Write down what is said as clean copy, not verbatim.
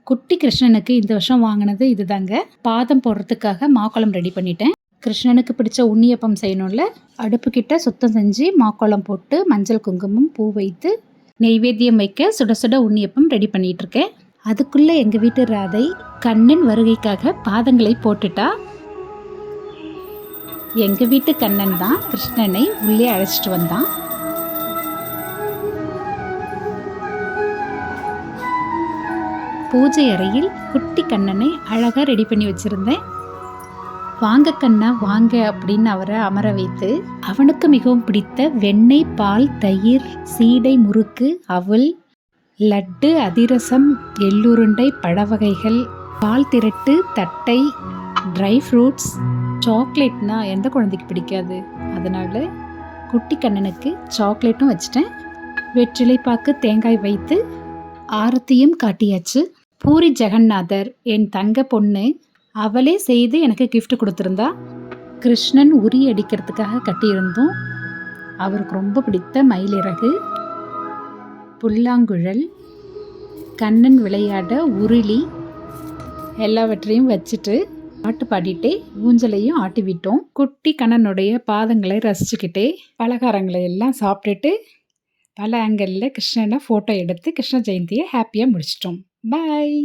குட்டி கிருஷ்ணனுக்கு இந்த வருஷம் வாங்கினது இதுதாங்க. பாதம் போடுறதுக்காக மாக்கோளம் ரெடி பண்ணிட்டேன். கிருஷ்ணனுக்கு பிடிச்ச உண்ணியப்பம் செய்யணும்ல, அடுப்புக்கிட்ட சுத்தம் செஞ்சு மாக்கோளம் போட்டு மஞ்சள் குங்குமம் பூ வைத்து நெய்வேத்தியம் வைக்க சுட சுட உண்ணியப்பம் ரெடி பண்ணிட்டு இருக்கேன். அதுக்குள்ள எங்க வீட்டு ராதை கண்ணன் வருகைக்காக பாதங்களை போட்டுட்டா. எங்க வீட்டு கண்ணன் தான் கிருஷ்ணனை உள்ளே அழைச்சிட்டு வந்தான். பூஜை அறையில் குட்டி கண்ணனை அழகா ரெடி பண்ணி வச்சிருந்தேன். வாங்க கண்ணா வாங்க அப்படின்னு அவரை அமர வைத்து அவனுக்கு மிகவும் பிடித்த வெண்ணெய், பால், தயிர், சீடை, முறுக்கு, அவல், லட்டு, அதிரசம், எள்ளுருண்டை, பழ வகைகள், பால் திரட்டு, தட்டை, ட்ரை ஃப்ரூட்ஸ், சாக்லேட்னா எந்த குழந்தைக்கு பிடிக்காது? அதனால குட்டி கண்ணனுக்கு சாக்லேட்டும் வச்சிட்டேன். வெற்றிலைப்பாக்கு, தேங்காய் வைத்து ஆரத்தியும் காட்டியாச்சு. பூரி ஜெகநாதர் என் தங்க பொண்ணு, அவளே செய்து எனக்கு கிஃப்ட் கொடுத்துருந்தா. கிருஷ்ணன் உரி அடிக்கிறதுக்காக கட்டியிருந்தோம். அவருக்கு ரொம்ப பிடித்த மயிலிறகு, புல்லாங்குழல், கண்ணன் விளையாட உருளி எல்லாவற்றையும் வச்சுட்டு பாட்டு பாடிட்டே ஊஞ்சலையும் ஆட்டி விட்டோம். குட்டி கண்ணனுடைய பாதங்களை ரசிச்சுக்கிட்டே பலகாரங்களை எல்லாம் சாப்பிட்டுட்டு பல ஆங்கிளில் கிருஷ்ணனை ஃபோட்டோ எடுத்து கிருஷ்ண ஜெயந்தியை ஹாப்பியாக முடிச்சிட்டோம். பாய்.